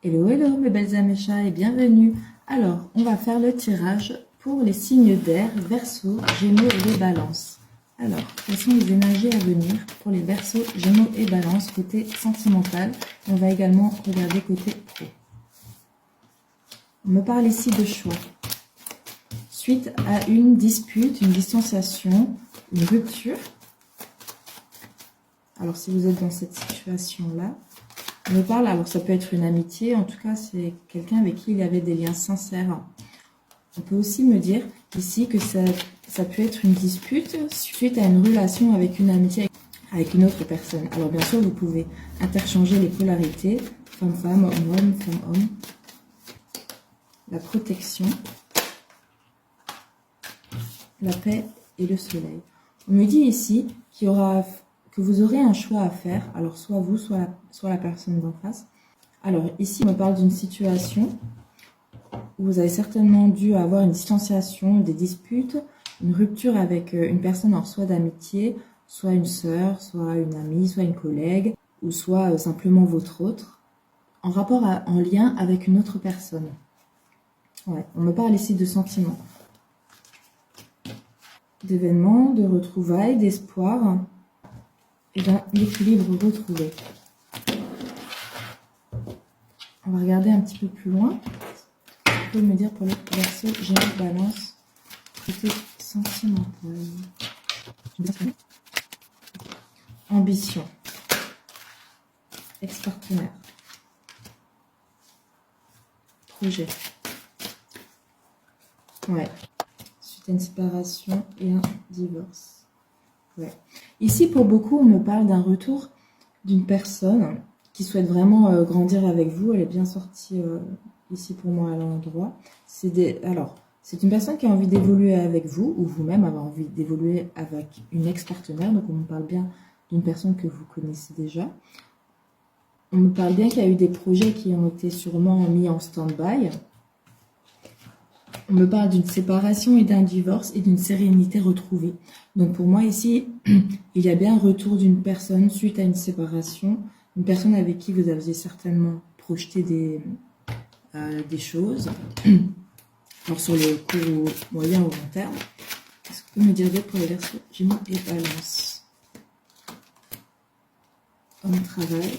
Hello, hello mes belles améchas et bienvenue. Alors, on va faire le tirage pour les signes d'air, Verseau, Gémeaux et les Balances. Alors, quelles sont les énergies à venir pour les Verseaux, Gémeaux et Balances côté sentimental? On va également regarder côté pro. On me parle ici de choix. Suite à une dispute, une distanciation, une rupture. Alors, si vous êtes dans cette situation-là, on me parle, alors ça peut être une amitié, en tout cas c'est quelqu'un avec qui il y avait des liens sincères. On peut aussi me dire ici que ça peut être une dispute suite à une relation avec une amitié avec une autre personne. Alors bien sûr vous pouvez interchanger les polarités, femme-femme, homme-homme, femme-homme. La protection, la paix et le soleil. On me dit ici que vous aurez un choix à faire, alors soit vous, soit la personne d'en face. Alors ici, on me parle d'une situation où vous avez certainement dû avoir une distanciation, des disputes, une rupture avec une personne, alors soit d'amitié, soit une sœur, soit une amie, soit une collègue, ou soit simplement votre autre, en lien avec une autre personne. Ouais, on me parle ici de sentiments, d'événements, de retrouvailles, d'espoir, et d'un équilibre retrouvé. On va regarder un petit peu plus loin. Vous pouvez me dire pour le Verseau, Gémeaux, Balance, côté sentimental. Ambition. Ex-partenaire. Projet. Ouais. Suite à une séparation et un divorce. Ouais. Ici, pour beaucoup, on me parle d'un retour d'une personne qui souhaite vraiment grandir avec vous. Elle est bien sortie ici pour moi à l'endroit. Alors, c'est une personne qui a envie d'évoluer avec vous, ou vous-même avez envie d'évoluer avec une ex-partenaire. Donc, on me parle bien d'une personne que vous connaissez déjà. On me parle bien qu'il y a eu des projets qui ont été sûrement mis en stand-by. On me parle d'une séparation et d'un divorce et d'une sérénité retrouvée. Donc pour moi ici, il y a bien un retour d'une personne suite à une séparation, une personne avec qui vous aviez certainement projeté des choses, alors sur le court moyen ou long terme. Qu'est-ce que vous pouvez me dire d'autre pour les Verseaux, Gémeaux et Balance? Homme travail.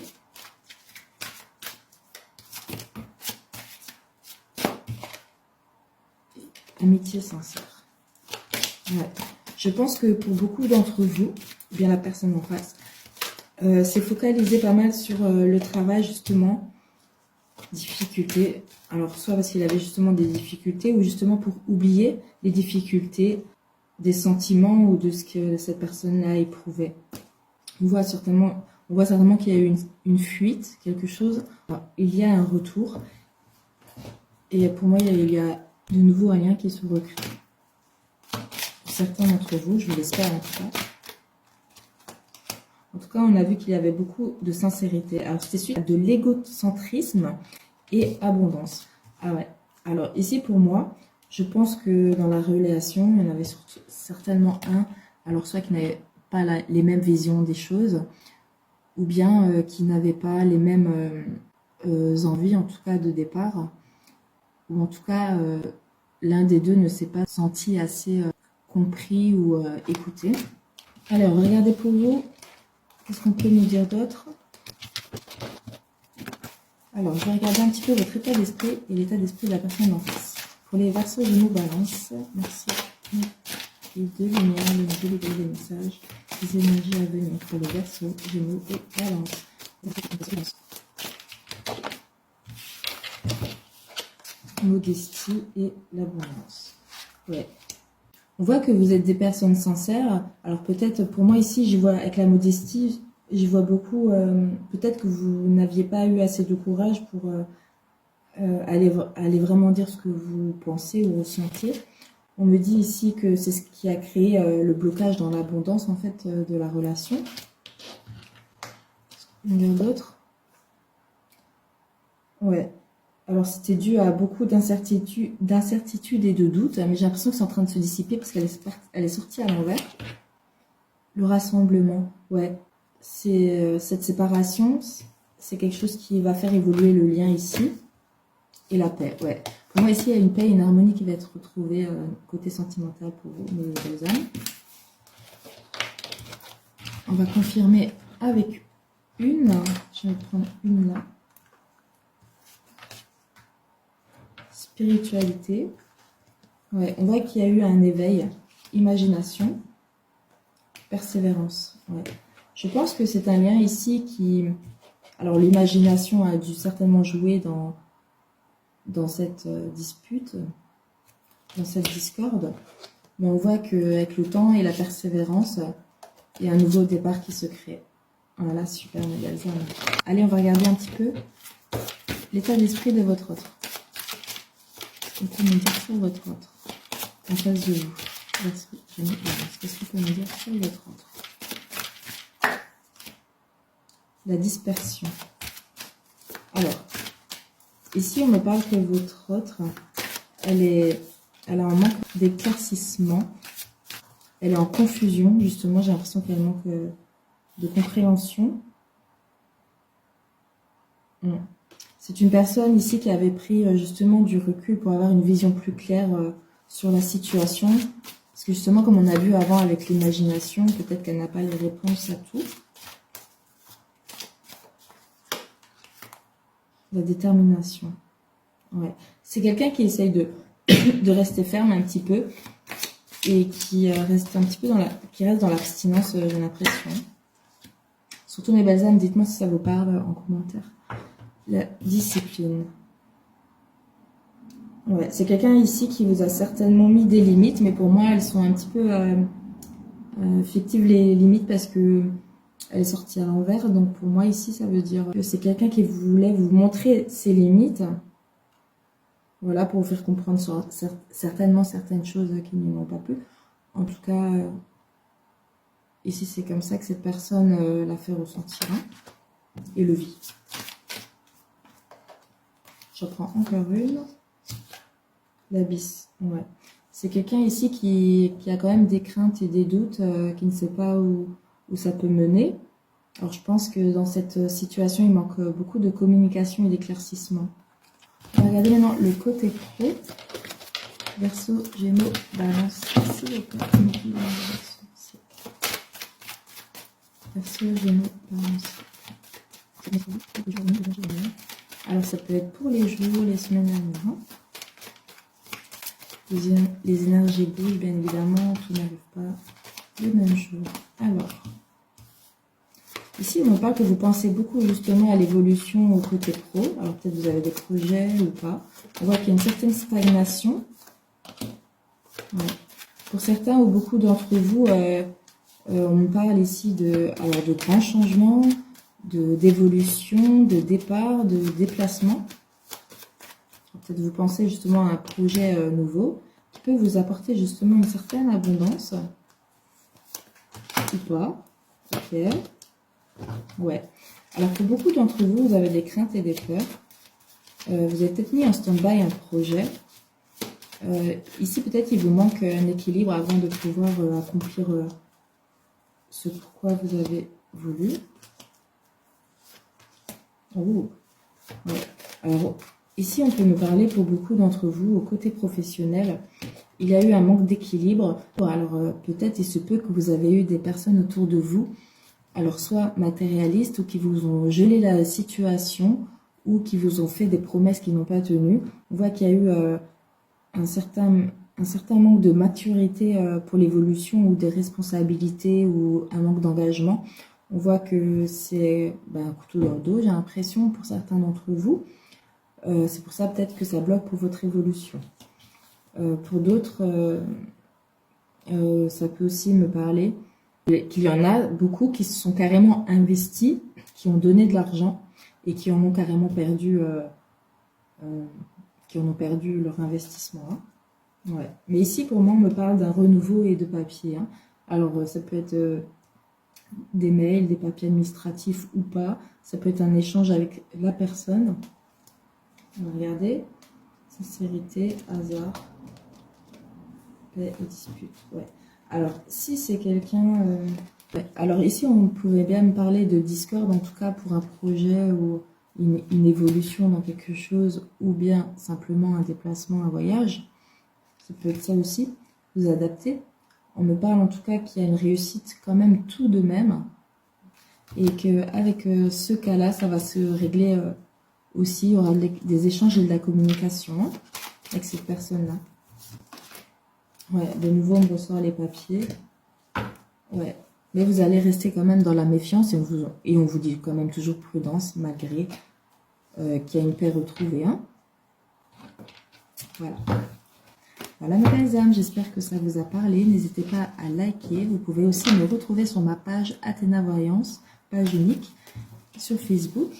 Amitié sincère. Ouais. Je pense que pour beaucoup d'entre vous, bien la personne en face, s'est focalisé pas mal sur le travail justement, difficultés. Alors soit parce qu'il avait justement des difficultés ou justement pour oublier les difficultés, des sentiments ou de ce que cette personne-là éprouvait. On voit certainement qu'il y a eu une fuite, quelque chose. Alors, il y a un retour. Et pour moi, il y a de nouveau un lien qui se recrée. Pour certains d'entre vous, je vous l'espère en tout cas. En tout cas, on a vu qu'il y avait beaucoup de sincérité. Alors, c'était suite à de l'égocentrisme et abondance. Ah ouais. Alors, ici, pour moi, je pense que dans la relation, il y en avait certainement un, alors soit qui n'avait pas les mêmes visions des choses, ou bien qui n'avait pas les mêmes envies, en tout cas, de départ. Ou en tout cas, l'un des deux ne s'est pas senti assez compris ou écouté. Alors, regardez pour vous, qu'est-ce qu'on peut nous dire d'autre? Alors, je vais regarder un petit peu votre état d'esprit et l'état d'esprit de la personne en face. Pour les Verseaux, Gémeaux, Balance, merci. Et de lumière, les messages, les énergies à venir pour les Verseaux, Gémeaux et Balance. Modestie et l'abondance. Ouais. On voit que vous êtes des personnes sincères. Alors peut-être pour moi ici, j'y vois avec la modestie, j'y vois beaucoup. Peut-être que vous n'aviez pas eu assez de courage pour aller vraiment dire ce que vous pensez ou ressentez. On me dit ici que c'est ce qui a créé le blocage dans l'abondance en fait de la relation. Combien d'autres? Ouais. Alors, c'était dû à beaucoup d'incertitudes et de doutes, mais j'ai l'impression que c'est en train de se dissiper parce qu'elle est sortie à l'envers. Le rassemblement, ouais. C'est cette séparation, c'est quelque chose qui va faire évoluer le lien ici. Et la paix, ouais. Pour moi, ici, il y a une paix et une harmonie qui va être retrouvée côté sentimental pour vous, mes belles âmes. On va confirmer avec une. Je vais prendre une là. Spiritualité. Ouais, on voit qu'il y a eu un éveil. Imagination. Persévérance. Ouais. Je pense que c'est un lien ici qui... Alors, l'imagination a dû certainement jouer dans cette dispute, dans cette discorde. Mais on voit qu'avec le temps et la persévérance, il y a un nouveau départ qui se crée. Voilà, super, mes belles âmes. Allez, on va regarder un petit peu l'état d'esprit de votre autre. On peut me dire sur votre autre, en face de vous. Qu'est-ce qu'on peut me dire sur votre autre? La dispersion. Alors, ici, on me parle que votre autre, elle a un manque d'éclaircissement. Elle est en confusion, justement. J'ai l'impression qu'elle manque de compréhension. C'est une personne ici qui avait pris justement du recul pour avoir une vision plus claire sur la situation. Parce que justement, comme on a vu avant avec l'imagination, peut-être qu'elle n'a pas les réponses à tout. La détermination. Ouais. C'est quelqu'un qui essaye de rester ferme un petit peu et qui reste un petit peu dans l'abstinence, j'ai l'impression. Surtout mes belles âmes, dites-moi si ça vous parle en commentaire. La discipline. Ouais, c'est quelqu'un ici qui vous a certainement mis des limites, mais pour moi, elles sont un petit peu fictives, les limites, parce que elle est sortie à l'envers. Donc pour moi, ici, ça veut dire que c'est quelqu'un qui voulait vous montrer ses limites. Voilà, pour vous faire comprendre certainement certaines choses qui ne m'ont pas plu. En tout cas, ici, c'est comme ça que cette personne l'a fait ressentir et le vit. Je prends encore une. L'abysse, ouais. C'est quelqu'un ici qui a quand même des craintes et des doutes, qui ne sait pas où ça peut mener. Alors, je pense que dans cette situation, il manque beaucoup de communication et d'éclaircissement. On va regarder maintenant le côté pro. Verseau, Gémeaux, Balance. Verseau, Gémeaux, Balance. Alors, ça peut être pour les jours, les semaines à venir. Les énergies bougent, bien évidemment. Tout n'arrive pas le même jour. Alors, ici, on me parle que vous pensez beaucoup justement à l'évolution au côté pro. Alors, peut-être vous avez des projets ou pas. On voit qu'il y a une certaine stagnation. Ouais. Pour certains ou beaucoup d'entre vous, on me parle ici de grands changements, d'évolution, de départ, de déplacement. Peut-être vous pensez justement à un projet nouveau qui peut vous apporter justement une certaine abondance. Ou pas. Ok. Ouais. Alors pour beaucoup d'entre vous, vous avez des craintes et des peurs. Vous avez peut-être mis en stand-by un projet. Ici, peut-être il vous manque un équilibre avant de pouvoir accomplir ce pourquoi vous avez voulu. Oh. Ouais. Alors, ici, on peut me parler pour beaucoup d'entre vous, au côté professionnel, il y a eu un manque d'équilibre. Alors, peut-être il se peut que vous avez eu des personnes autour de vous, alors soit matérialistes, ou qui vous ont gelé la situation, ou qui vous ont fait des promesses qui n'ont pas tenu. On voit qu'il y a eu un certain manque de maturité pour l'évolution, ou des responsabilités, ou un manque d'engagement. On voit que c'est un couteau dans le dos, j'ai l'impression, pour certains d'entre vous. C'est pour ça peut-être que ça bloque pour votre évolution. Pour d'autres, ça peut aussi me parler qu'il y en a beaucoup qui se sont carrément investis, qui ont donné de l'argent et qui en ont carrément perdu, leur investissement. Hein. Ouais. Mais ici, pour moi, on me parle d'un renouveau et de papier. Hein. Alors, ça peut être des mails, des papiers administratifs ou pas. Ça peut être un échange avec la personne. On va regarder. Sincérité, hasard, paix et dispute. Ouais. Alors, si c'est quelqu'un Ouais. Alors ici, on pouvait bien me parler de Discord, en tout cas pour un projet ou une évolution dans quelque chose, ou bien simplement un déplacement, un voyage. Ça peut être ça aussi, vous adapter. On me parle en tout cas qu'il y a une réussite quand même tout de même, et qu'avec ce cas-là, ça va se régler aussi. Il y aura des échanges et de la communication avec cette personne-là. Ouais, de nouveau, on ressort les papiers. Ouais. Mais vous allez rester quand même dans la méfiance et on vous dit quand même toujours prudence malgré qu'il y a une paix retrouvée. Hein. Voilà. Voilà mes belles âmes, j'espère que ça vous a parlé. N'hésitez pas à liker. Vous pouvez aussi me retrouver sur ma page Athéna Voyance, page unique, sur Facebook.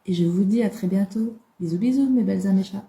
Et je vous dis à très bientôt. Bisous bisous mes belles âmes et chats.